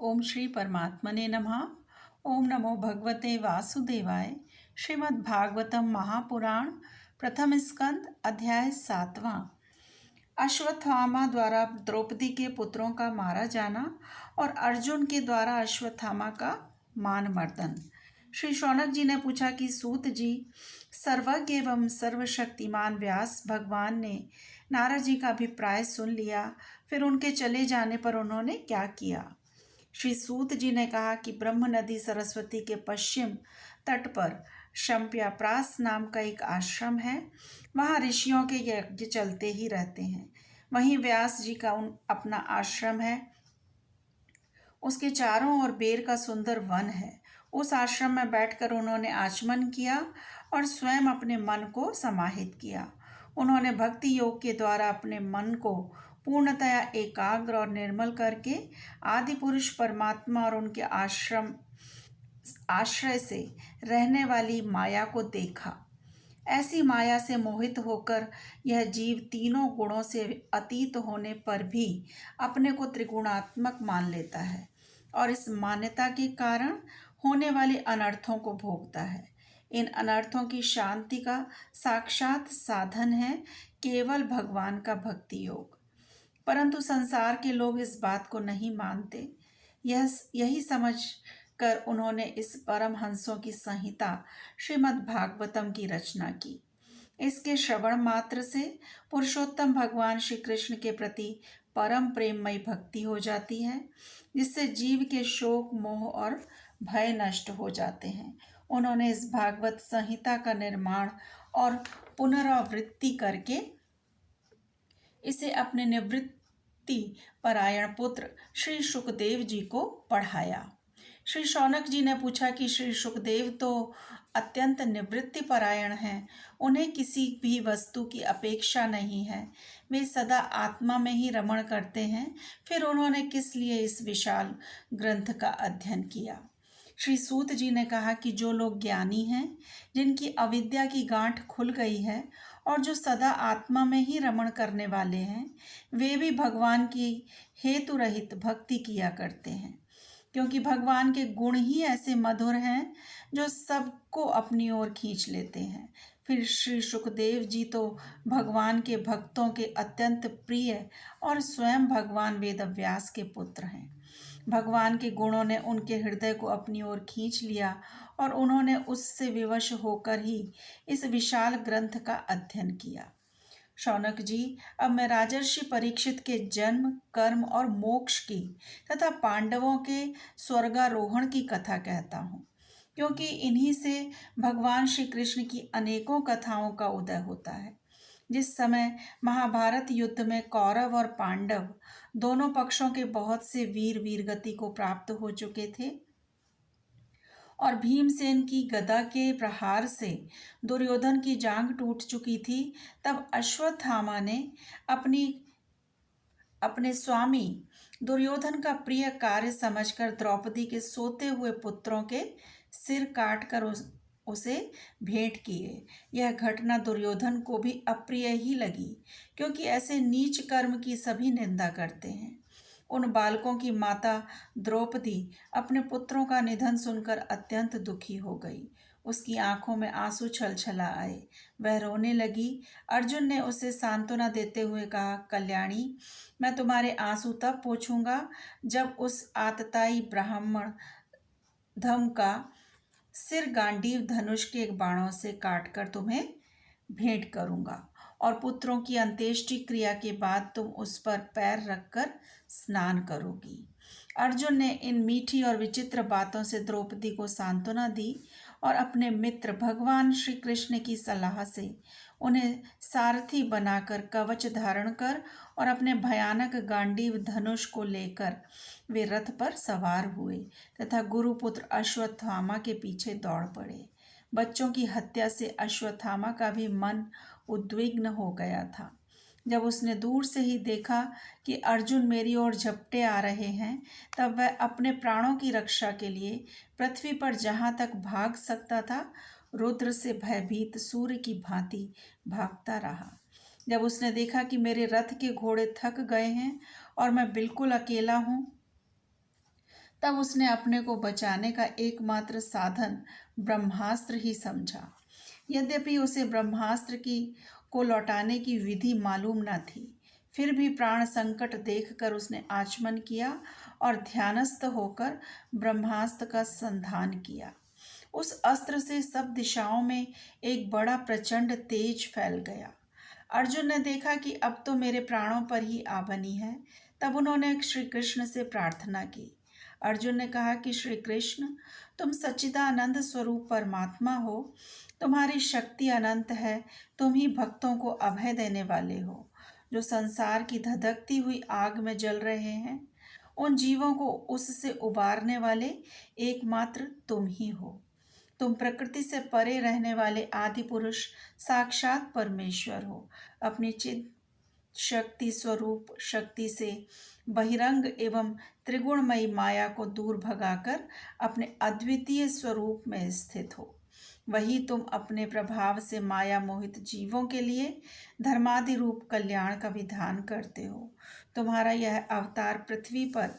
ओम श्री परमात्मने नमः। ओम नमो भगवते वासुदेवाय। श्रीमद् भागवतम महापुराण प्रथम स्कंद अध्याय 7वां। अश्वत्थामा द्वारा द्रौपदी के पुत्रों का मारा जाना और अर्जुन के द्वारा अश्वत्थामा का मानमर्दन। श्री शौनक जी ने पूछा कि सूत जी, सर्वज्ञ एवं सर्वशक्तिमान व्यास भगवान ने नारद जी का अभिप्राय सुन लिया, फिर उनके चले जाने पर उन्होंने क्या किया? श्री सूत जी ने कहा कि ब्रह्म नदी सरस्वती के पश्चिम तट पर शम्प्याप्रास नाम का एक आश्रम है। वहाँ ऋषियों के यज्ञ चलते ही रहते हैं। वहीं व्यास जी का अपना आश्रम है। उसके चारों ओर बेर का सुंदर वन है। उस आश्रम में बैठकर उन्होंने आचमन किया और स्वयं अपने मन को समाहित किया। उन्होंने भक्ति योग के द्वारा अपने मन को पूर्णतया एकाग्र और निर्मल करके आदि पुरुष परमात्मा और उनके आश्रय से रहने वाली माया को देखा। ऐसी माया से मोहित होकर यह जीव तीनों गुणों से अतीत होने पर भी अपने को त्रिगुणात्मक मान लेता है और इस मान्यता के कारण होने वाले अनर्थों को भोगता है। इन अनर्थों की शांति का साक्षात साधन है केवल भगवान का भक्ति योग। परंतु संसार के लोग इस बात को नहीं मानते। यही समझ कर उन्होंने इस परमहंसों की संहिता श्रीमद् भागवतम की रचना की। इसके श्रवण मात्र से पुरुषोत्तम भगवान श्री कृष्ण के प्रति परम प्रेममयी भक्ति हो जाती है, जिससे जीव के शोक मोह और भय नष्ट हो जाते हैं। उन्होंने इस भागवत संहिता का निर्माण और पुनरावृत्ति करके इसे अपने निवृत्ति परायण पुत्र श्री शुकदेव जी को पढ़ाया। श्री शौनक जी ने पूछा कि श्री शुकदेव तो अत्यंत निवृत्ति परायण हैं, उन्हें किसी भी वस्तु की अपेक्षा नहीं है, वे सदा आत्मा में ही रमण करते हैं, फिर उन्होंने किस लिए इस विशाल ग्रंथ का अध्ययन किया? श्री सूत जी ने कहा कि जो लोग ज्ञानी हैं, जिनकी अविद्या की गांठ खुल गई है और जो सदा आत्मा में ही रमण करने वाले हैं, वे भी भगवान की हेतु रहित भक्ति किया करते हैं, क्योंकि भगवान के गुण ही ऐसे मधुर हैं जो सबको अपनी ओर खींच लेते हैं। फिर श्री शुकदेव जी तो भगवान के भक्तों के अत्यंत प्रिय और स्वयं भगवान वेदव्यास के पुत्र हैं। भगवान के गुणों ने उनके हृदय को अपनी ओर खींच लिया और उन्होंने उससे विवश होकर ही इस विशाल ग्रंथ का अध्ययन किया। शौनक जी, अब मैं राजर्षि परीक्षित के जन्म, कर्म और मोक्ष की तथा पांडवों के स्वर्गारोहण की कथा कहता हूँ, क्योंकि इन्हीं से भगवान श्री कृष्ण की अनेकों कथाओं का उदय होता है। जिस समय महाभारत युद्ध में कौरव और पांडव दोनों पक्षों के बहुत से वीर वीरगति को प्राप्त हो चुके थे और भीमसेन की गदा के प्रहार से दुर्योधन की जांघ टूट चुकी थी, तब अश्वत्थामा ने अपने स्वामी दुर्योधन का प्रिय कार्य समझकर द्रौपदी के सोते हुए पुत्रों के सिर काटकर उसे भेंट किए। यह घटना दुर्योधन को भी अप्रिय ही लगी, क्योंकि ऐसे नीच कर्म की सभी निंदा करते हैं। उन बालकों की माता द्रौपदी अपने पुत्रों का निधन सुनकर अत्यंत दुखी हो गई। उसकी आंखों में आंसू छलछला आए, वह रोने लगी। अर्जुन ने उसे सांत्वना देते हुए कहा, कल्याणी, मैं तुम्हारे आंसू तब पोंछूंगा जब उस आतताई ब्राह्मण धम का सिर गांडीव धनुष के बाणों से काटकर तुम्हें भेंट करूंगा और पुत्रों की अंत्येष्टि क्रिया के बाद तुम उस पर पैर रखकर स्नान करोगी। अर्जुन ने इन मीठी और विचित्र बातों से द्रौपदी को सांत्वना दी और अपने मित्र भगवान श्री कृष्ण की सलाह से उन्हें सारथी बनाकर कवच धारण कर और अपने भयानक गांडीव धनुष को लेकर वे रथ पर सवार हुए तथा गुरुपुत्र अश्वत्थामा के पीछे दौड़ पड़े। बच्चों की हत्या से अश्वत्थामा का भी मन उद्विग्न हो गया था। जब उसने दूर से ही देखा कि अर्जुन मेरी ओर झपटे आ रहे हैं, तब वह अपने प्राणों की रक्षा के लिए पृथ्वी पर जहाँ तक भाग सकता था, रुद्र से भयभीत सूर्य की भांति भागता रहा। जब उसने देखा कि मेरे रथ के घोड़े थक गए हैं और मैं बिल्कुल अकेला हूँ, तब उसने अपने को बचाने का एकमात्र साधन ब्रह्मास्त्र ही समझा। यद्यपि उसे ब्रह्मास्त्र की को लौटाने की विधि मालूम न थी, फिर भी प्राण संकट देखकर उसने आचमन किया और ध्यानस्थ होकर ब्रह्मास्त्र का संधान किया। उस अस्त्र से सब दिशाओं में एक बड़ा प्रचंड तेज फैल गया। अर्जुन ने देखा कि अब तो मेरे प्राणों पर ही आ बनी है। तब उन्होंने श्री कृष्ण से प्रार्थना की। अर्जुन ने कहा कि श्री कृष्ण, तुम सच्चिदानंद स्वरूप परमात्मा हो, तुम्हारी शक्ति अनंत है, तुम ही भक्तों को अभय देने वाले हो। जो संसार की धधकती हुई आग में जल रहे हैं, उन जीवों को उससे उबारने वाले एकमात्र तुम ही हो। तुम प्रकृति से परे रहने वाले आदि पुरुष साक्षात परमेश्वर हो। अपनी चिद शक्ति स्वरूप शक्ति से बहिरंग एवं त्रिगुणमयी माया को दूर भगाकर अपने अद्वितीय स्वरूप में स्थित हो। वही तुम अपने प्रभाव से माया मोहित जीवों के लिए धर्मादि रूप कल्याण का विधान करते हो। तुम्हारा यह अवतार पृथ्वी पर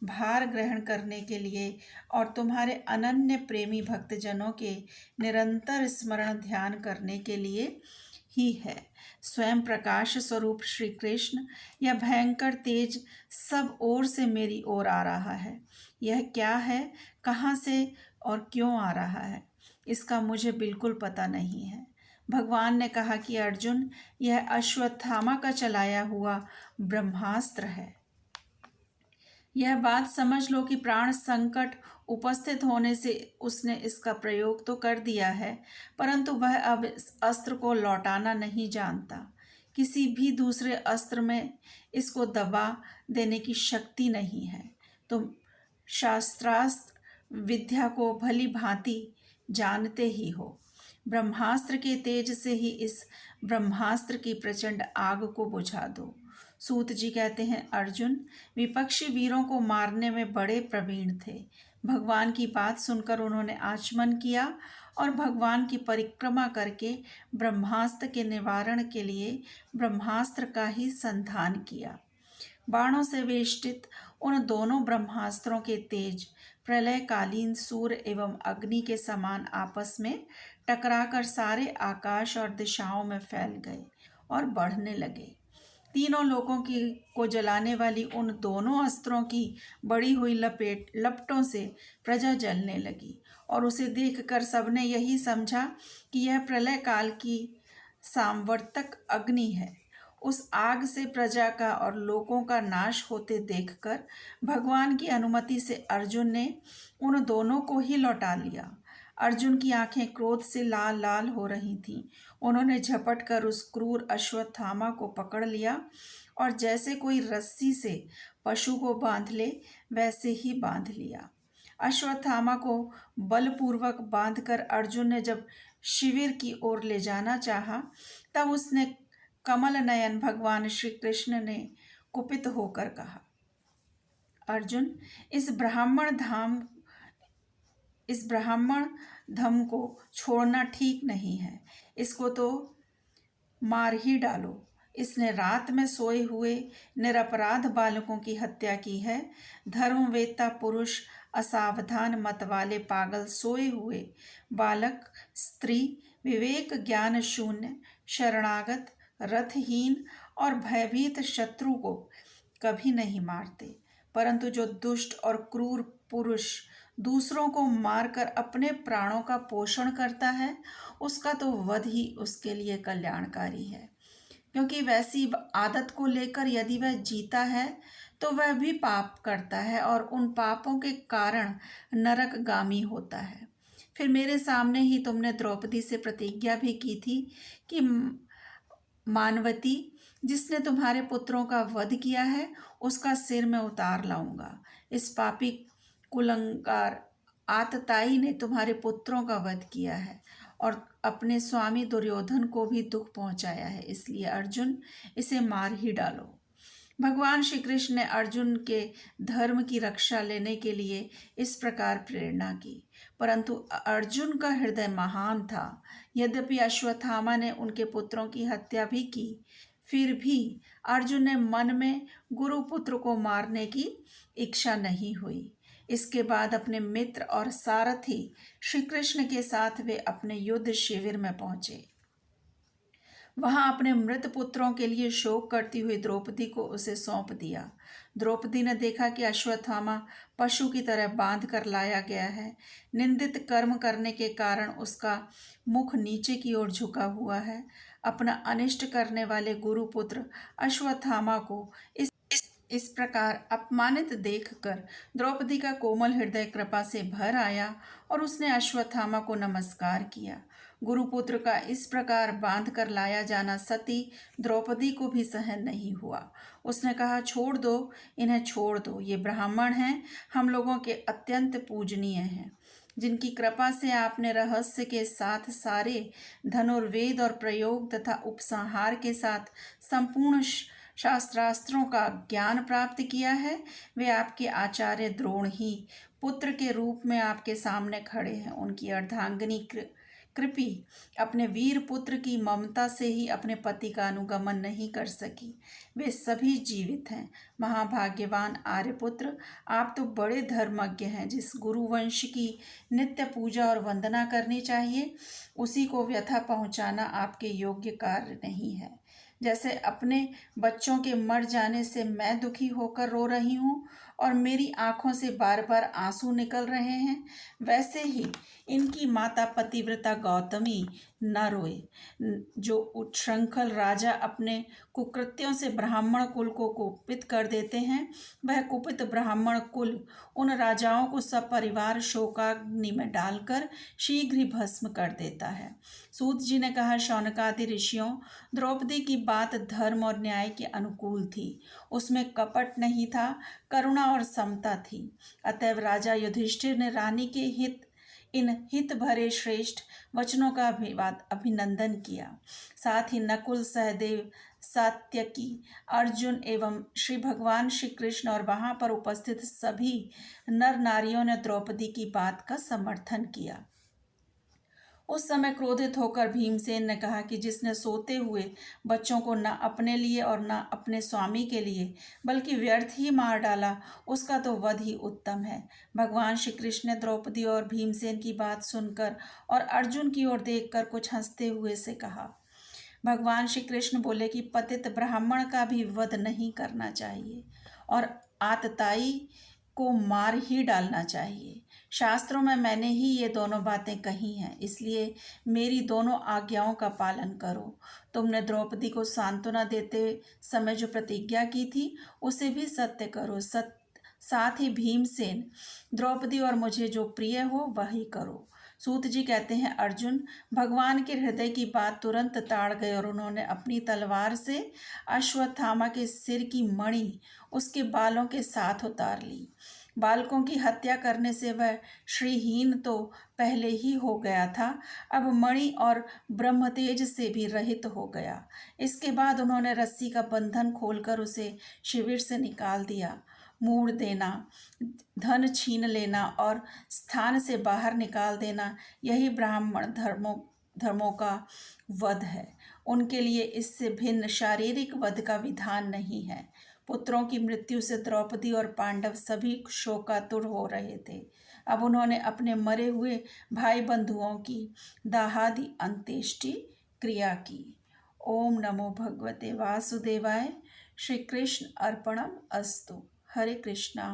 भार ग्रहण करने के लिए और तुम्हारे अनन्य प्रेमी भक्तजनों के निरंतर स्मरण ध्यान करने के लिए ही है। स्वयं प्रकाश स्वरूप श्री कृष्ण, यह भयंकर तेज सब ओर से मेरी ओर आ रहा है। यह क्या है, कहाँ से और क्यों आ रहा है, इसका मुझे बिल्कुल पता नहीं है। भगवान ने कहा कि अर्जुन, यह अश्वत्थामा का चलाया हुआ ब्रह्मास्त्र है। यह बात समझ लो कि प्राण संकट उपस्थित होने से उसने इसका प्रयोग तो कर दिया है, परंतु वह अब इस अस्त्र को लौटाना नहीं जानता। किसी भी दूसरे अस्त्र में इसको दबा देने की शक्ति नहीं है। तुम शास्त्रास्त्र विद्या को भली भांति जानते ही हो। ब्रह्मास्त्र के तेज से ही इस ब्रह्मास्त्र की प्रचंड आग को बुझा दो। सूत जी कहते हैं, अर्जुन विपक्षी वीरों को मारने में बड़े प्रवीण थे। भगवान की बात सुनकर उन्होंने आचमन किया और भगवान की परिक्रमा करके ब्रह्मास्त्र के निवारण के लिए ब्रह्मास्त्र का ही संधान किया। बाणों से वेष्टित उन दोनों ब्रह्मास्त्रों के तेज प्रलयकालीन सूर्य एवं अग्नि के समान आपस में टकराकर सारे आकाश और दिशाओं में फैल गए और बढ़ने लगे। तीनों लोकों को जलाने वाली उन दोनों अस्त्रों की बड़ी हुई लपटों से प्रजा जलने लगी और उसे देखकर सबने यही समझा कि यह प्रलय काल की सामवर्तक अग्नि है। उस आग से प्रजा का और लोगों का नाश होते देखकर भगवान की अनुमति से अर्जुन ने उन दोनों को ही लौटा लिया। अर्जुन की आंखें क्रोध से लाल लाल हो रही थीं। उन्होंने झपट कर उस क्रूर अश्वत्थामा को पकड़ लिया और जैसे कोई रस्सी से पशु को बांध ले वैसे ही बांध लिया। अश्वत्थामा को बलपूर्वक बांधकर अर्जुन ने जब शिविर की ओर ले जाना चाहा, तब उसने कमल नयन भगवान श्री कृष्ण ने कुपित होकर कहा, अर्जुन, इस ब्राह्मण धम को छोड़ना ठीक नहीं है। इसको तो मार ही डालो। इसने रात में सोए हुए निरपराध बालकों की हत्या की है। धर्मवेत्ता पुरुष, असावधान मत वाले पागल सोए हुए बालक, स्त्री, विवेक ज्ञान शून्य, शरणागत, रथहीन और भयभीत शत्रु को कभी नहीं मारते, परंतु जो दुष्ट और क्रूर पुरुष दूसरों को मारकर अपने प्राणों का पोषण करता है, उसका तो वध ही उसके लिए कल्याणकारी है। क्योंकि वैसी आदत को लेकर यदि वह जीता है तो वह भी पाप करता है और उन पापों के कारण नरकगामी होता है। फिर मेरे सामने ही तुमने द्रौपदी से प्रतिज्ञा भी की थी कि मानवती, जिसने तुम्हारे पुत्रों का वध किया है, उसका सिर मैं उतार लाऊंगा। इस पापी कुलंगार आतताई ने तुम्हारे पुत्रों का वध किया है और अपने स्वामी दुर्योधन को भी दुख पहुंचाया है, इसलिए अर्जुन, इसे मार ही डालो। भगवान श्री कृष्ण ने अर्जुन के धर्म की रक्षा लेने के लिए इस प्रकार प्रेरणा की, परंतु अर्जुन का हृदय महान था। यद्यपि अश्वत्थामा ने उनके पुत्रों की हत्या भी की, फिर भी अर्जुन ने मन में गुरुपुत्र को मारने की इच्छा नहीं हुई। इसके बाद अपने मित्र और सारथी श्री कृष्ण के साथ वे अपने युद्ध शिविर में पहुंचे। वहां अपने मृत पुत्रों के लिए शोक करती हुई द्रौपदी को उसे सौंप दिया। द्रौपदी ने देखा कि अश्वत्थामा पशु की तरह बांध कर लाया गया है। निंदित कर्म करने के कारण उसका मुख नीचे की ओर झुका हुआ है। अपना अनिष्ट करने वाले गुरुपुत्र अश्वत्थामा को इस प्रकार अपमानित देखकर द्रौपदी का कोमल हृदय कृपा से भर आया और उसने अश्वत्थामा को नमस्कार किया। गुरुपुत्र का इस प्रकार बांध कर लाया जाना सती द्रौपदी को भी सहन नहीं हुआ। उसने कहा, छोड़ दो, इन्हें छोड़ दो, ये ब्राह्मण हैं, हम लोगों के अत्यंत पूजनीय हैं, जिनकी कृपा से आपने रहस्य के साथ सारे धनुर्वेद और प्रयोग तथा उपसंहार के साथ संपूर्ण शास्त्रास्त्रों का ज्ञान प्राप्त किया है। वे आपके आचार्य द्रोण ही पुत्र के रूप में आपके सामने खड़े हैं। उनकी अर्धांगिनी कृपी अपने वीर पुत्र की ममता से ही अपने पति का अनुगमन नहीं कर सकी। वे सभी जीवित हैं। महाभाग्यवान आर्यपुत्र, आप तो बड़े धर्मज्ञ हैं। जिस गुरुवंश की नित्य पूजा और वंदना करनी चाहिए, उसी को व्यथा पहुंचाना आपके योग्य कार्य नहीं है। जैसे अपने बच्चों के मर जाने से मैं दुखी होकर रो रही हूँ और मेरी आंखों से बार बार आंसू निकल रहे हैं, वैसे ही इनकी माता पतिव्रता गौतमी न रोए। जो उच्छृंखल राजा अपने कुकृत्यों से ब्राह्मण कुल को कुपित कर देते हैं, वह कुपित ब्राह्मण कुल उन राजाओं को सपरिवार शोकाग्नि में डालकर शीघ्र ही भस्म कर देता है। सूत जी ने कहा, शौनकादि ऋषियों, द्रौपदी की बात धर्म और न्याय के अनुकूल थी। उसमें कपट नहीं था, करुणा और समता थी। अतएव राजा युधिष्ठिर ने रानी के इन हित भरे श्रेष्ठ वचनों का अभिनंदन किया। साथ ही नकुल, सहदेव, सात्यकी, अर्जुन एवं श्री भगवान श्री कृष्ण और वहां पर उपस्थित सभी नर नारियों ने द्रौपदी की बात का समर्थन किया। उस समय क्रोधित होकर भीमसेन ने कहा कि जिसने सोते हुए बच्चों को न अपने लिए और न अपने स्वामी के लिए बल्कि व्यर्थ ही मार डाला, उसका तो वध ही उत्तम है। भगवान श्री कृष्ण ने द्रौपदी और भीमसेन की बात सुनकर और अर्जुन की ओर देखकर कुछ हंसते हुए से कहा। भगवान श्री कृष्ण बोले कि पतित ब्राह्मण का भी वध नहीं करना चाहिए और आतताई को मार ही डालना चाहिए। शास्त्रों में मैंने ही ये दोनों बातें कही हैं, इसलिए मेरी दोनों आज्ञाओं का पालन करो। तुमने द्रौपदी को सांत्वना देते समय जो प्रतिज्ञा की थी, उसे भी सत्य करो। साथ ही भीमसेन, द्रौपदी और मुझे जो प्रिय हो वही करो। सूत जी कहते हैं, अर्जुन भगवान के हृदय की बात तुरंत ताड़ गए और उन्होंने अपनी तलवार से अश्वत्थामा के सिर की मणि उसके बालों के साथ उतार ली। बालकों की हत्या करने से वह श्रीहीन तो पहले ही हो गया था, अब मणि और ब्रह्मतेज से भी रहित हो गया। इसके बाद उन्होंने रस्सी का बंधन खोलकर उसे शिविर से निकाल दिया। मूड़ देना, धन छीन लेना और स्थान से बाहर निकाल देना, यही ब्राह्मण धर्मों का वध है। उनके लिए इससे भिन्न शारीरिक वध का विधान नहीं है। पुत्रों की मृत्यु से द्रौपदी और पांडव सभी शोकातुर हो रहे थे। अब उन्होंने अपने मरे हुए भाई बंधुओं की दाहादि अंत्येष्टि क्रिया की। ओम नमो भगवते वासुदेवाय। श्री कृष्ण अर्पणम अस्तु। हरे कृष्णा।